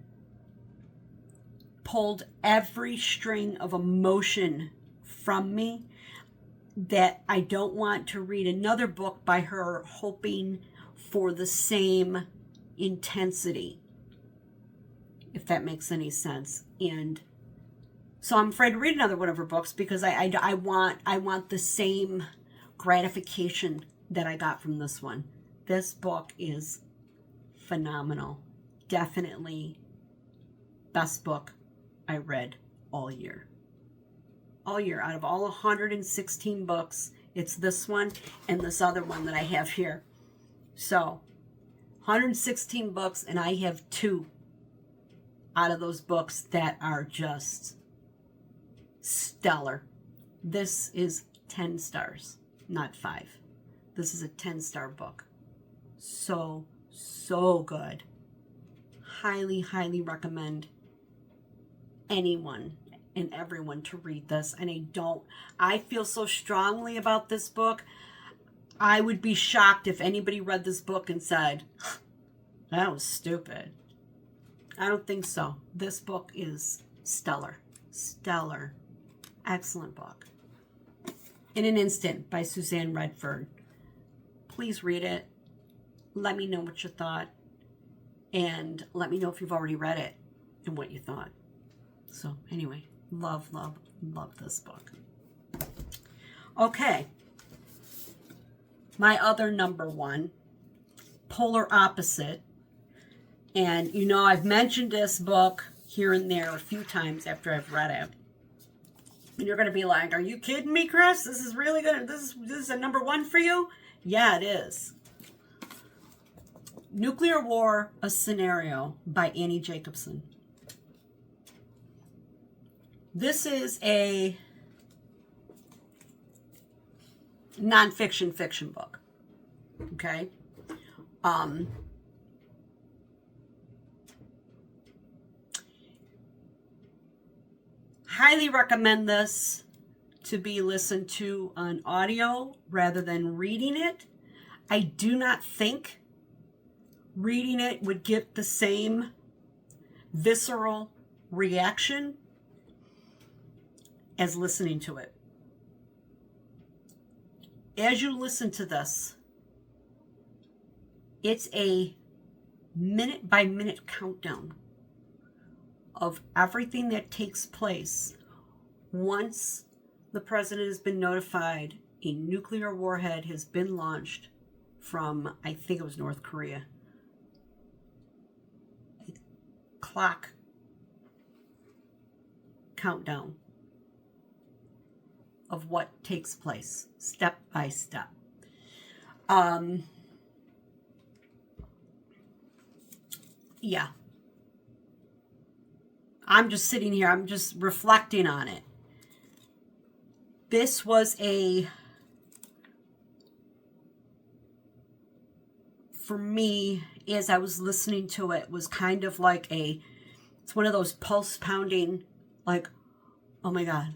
pulled every string of emotion from me that I don't want to read another book by her hoping for the same intensity, if that makes any sense. And so I'm afraid to read another one of her books because I want the same gratification that I got from this one. This book is phenomenal. Definitely best book I read all year. All year. Out of all 116 books, it's this one and this other one that I have here. So 116 books, and I have 2 out of those books that are just stellar. This is 10 stars, not 5. This is a 10-star book. So good. Highly, highly recommend anyone and everyone to read this. And I feel so strongly about this book. I would be shocked if anybody read this book and said, that was stupid. I don't think so. This book is stellar. Stellar. Excellent book. In an Instant by Suzanne Redfern. Please read it. Let me know what you thought. And let me know if you've already read it and what you thought. So anyway, love, love, love this book. Okay. My other number one, Polar Opposite. And you know, I've mentioned this book here and there a few times after I've read it. And you're going to be like, are you kidding me, Chris? This is really good. This is a number one for you? Yeah, it is. Nuclear War, A Scenario by Annie Jacobsen. This is a nonfiction fiction book. Okay? Highly recommend this to be listened to on audio rather than reading it. I do not think reading it would get the same visceral reaction as listening to it. As you listen to this, it's a minute by minute countdown of everything that takes place once the president has been notified a nuclear warhead has been launched from, I think it was North Korea. Clock countdown of what takes place step by step. Yeah. I'm just sitting here, I'm just reflecting on it. This was for me, as I was listening to it, was kind of like it's one of those pulse pounding, like, oh my God,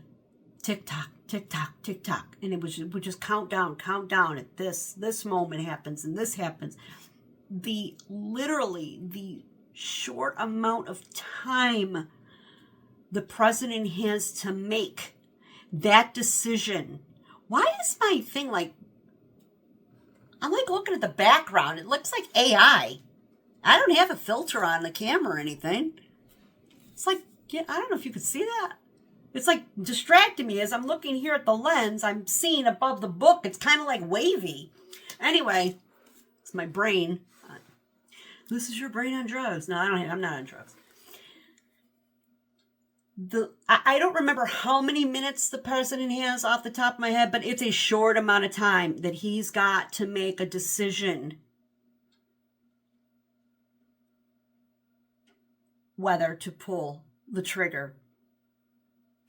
tick tock, tick tock, tick tock. And it would just count down at this moment happens and this happens. Literally the short amount of time the president has to make that decision. Why is my thing like, I'm like looking at the background. It looks like AI. I don't have a filter on the camera or anything. It's like, yeah, I don't know if you could see that. It's like distracting me as I'm looking here at the lens. I'm seeing above the book. It's kind of like wavy. Anyway, it's my brain. This is your brain on drugs. No, I'm not on drugs. I don't remember how many minutes the president has off the top of my head, but it's a short amount of time that he's got to make a decision whether to pull the trigger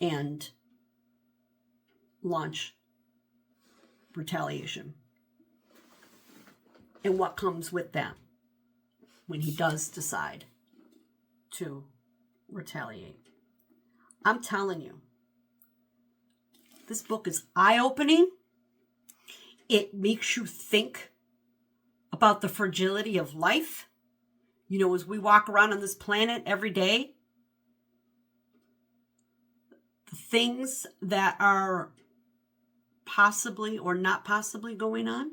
and launch retaliation. And what comes with that when he does decide to retaliate. I'm telling you, this book is eye-opening. It makes you think about the fragility of life. You know, as we walk around on this planet every day, the things that are possibly or not possibly going on.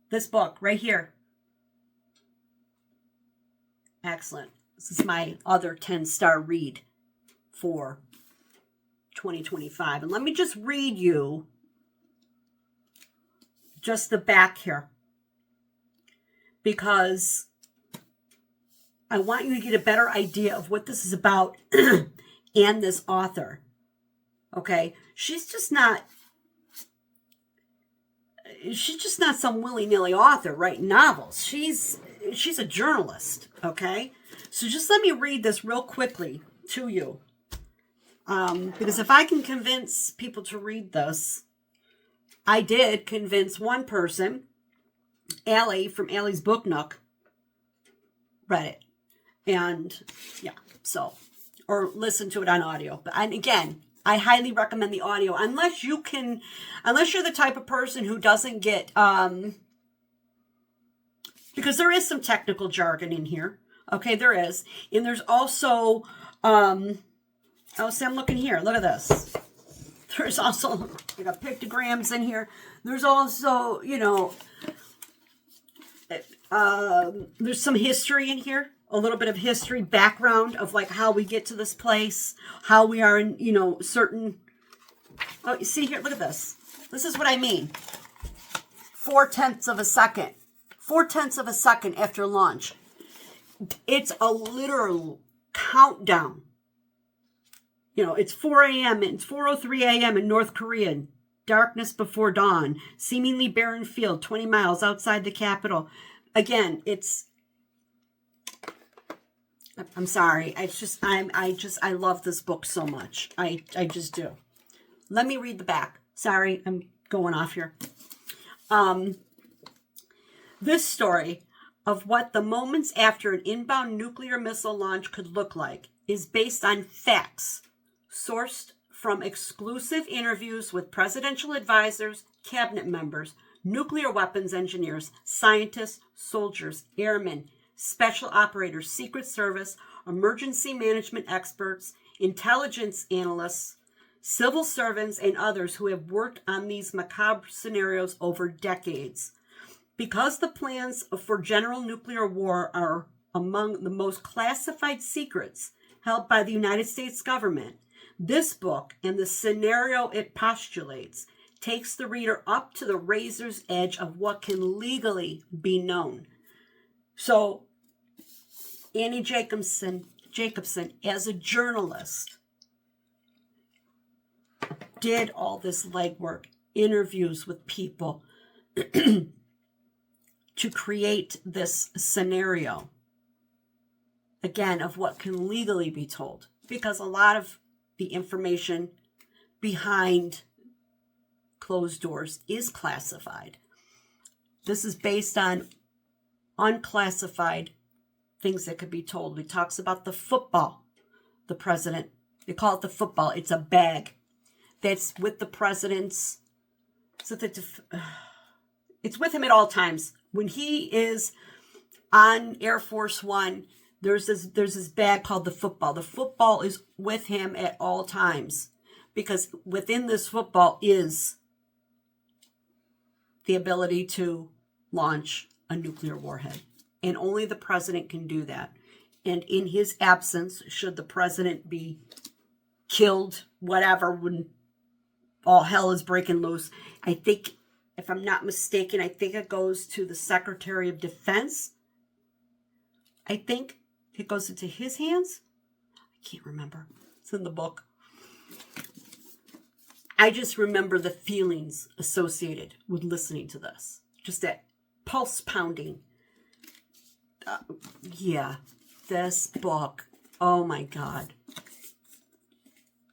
This book right here. Excellent. This is my other 10-star read for 2025. And let me just read you just the back here, because I want you to get a better idea of what this is about and this author. Okay? She's just not some willy-nilly author writing novels. She's a journalist, okay? So just let me read this real quickly to you. Because if I can convince people to read this, I did convince one person, Allie from Allie's Book Nook, read it. And yeah, so, or listen to it on audio. And again, I highly recommend the audio, unless you're the type of person who doesn't get, because there is some technical jargon in here. Okay, there is. And there's also, see, I'm looking here. Look at this. There's also, you got pictograms in here. There's also, There's some history in here, a little bit of history background of like how we get to this place, how we are in, certain. Oh, you see here, look at this. This is what I mean. 0.4 of a second. 0.4 of a second after launch. It's a literal countdown. It's 4 a.m. It's 4:03 a.m. in North Korea. Darkness before dawn. Seemingly barren field 20 miles outside the capital. Again, I'm sorry. I love this book so much. I just do. Let me read the back. Sorry, I'm going off here. This story of what the moments after an inbound nuclear missile launch could look like is based on facts sourced from exclusive interviews with presidential advisors, cabinet members, nuclear weapons engineers, scientists, soldiers, airmen, special operators, Secret Service, emergency management experts, intelligence analysts, civil servants, and others who have worked on these macabre scenarios over decades. Because the plans for general nuclear war are among the most classified secrets held by the United States government, this book and the scenario it postulates takes the reader up to the razor's edge of what can legally be known. So, Annie Jacobsen, as a journalist, did all this legwork, interviews with people to create this scenario, again, of what can legally be told. Because a lot of the information behind closed doors is classified. This is based on unclassified things that could be told. He talks about the football, the president. They call it the football. It's a bag that's with the president's. It's with him at all times. When he is on Air Force One, there's this bag called the football. The football is with him at all times because within this football is the ability to launch a nuclear warhead. And only the president can do that. And in his absence, should the president be killed, whatever, when all hell is breaking loose, I think, if I'm not mistaken, I think it goes to the Secretary of Defense. I think it goes into his hands. I can't remember. It's in the book. I just remember the feelings associated with listening to this. Just that pulse pounding. This book. Oh my God.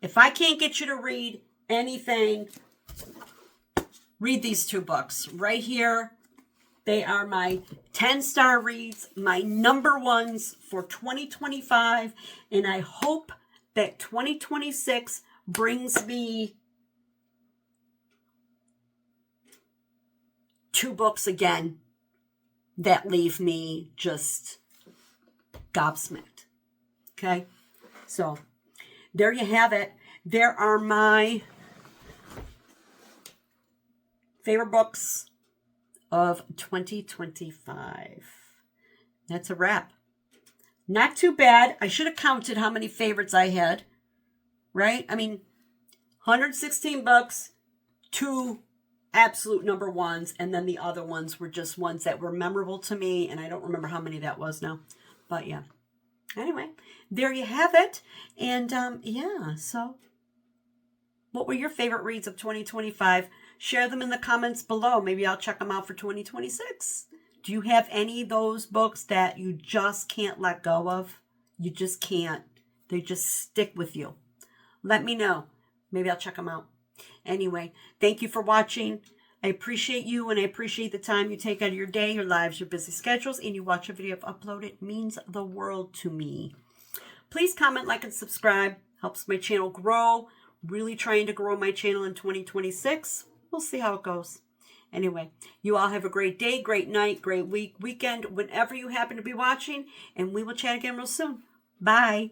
If I can't get you to read anything, read these two books right here. They are my 10-star reads, my number ones for 2025. And I hope that 2026 brings me 2 books again that leave me just gobsmacked. Okay? So, there you have it. There are my favorite books of 2025. That's a wrap. Not too bad. I should have counted how many favorites I had. Right? I mean, 116 books, 2 absolute number ones, and then the other ones were just ones that were memorable to me, and I don't remember how many that was now. But yeah. Anyway, there you have it. And so what were your favorite reads of 2025? Share them in the comments below. Maybe I'll check them out for 2026. Do you have any of those books that you just can't let go of? You just can't. They just stick with you. Let me know. Maybe I'll check them out. Anyway, thank you for watching. I appreciate you, and I appreciate the time you take out of your day, your lives, your busy schedules, and you watch a video I've uploaded. It means the world to me. Please comment, like, and subscribe. Helps my channel grow. Really trying to grow my channel in 2026. We'll see how it goes. Anyway, you all have a great day, great night, great week, weekend, whenever you happen to be watching, and we will chat again real soon. Bye.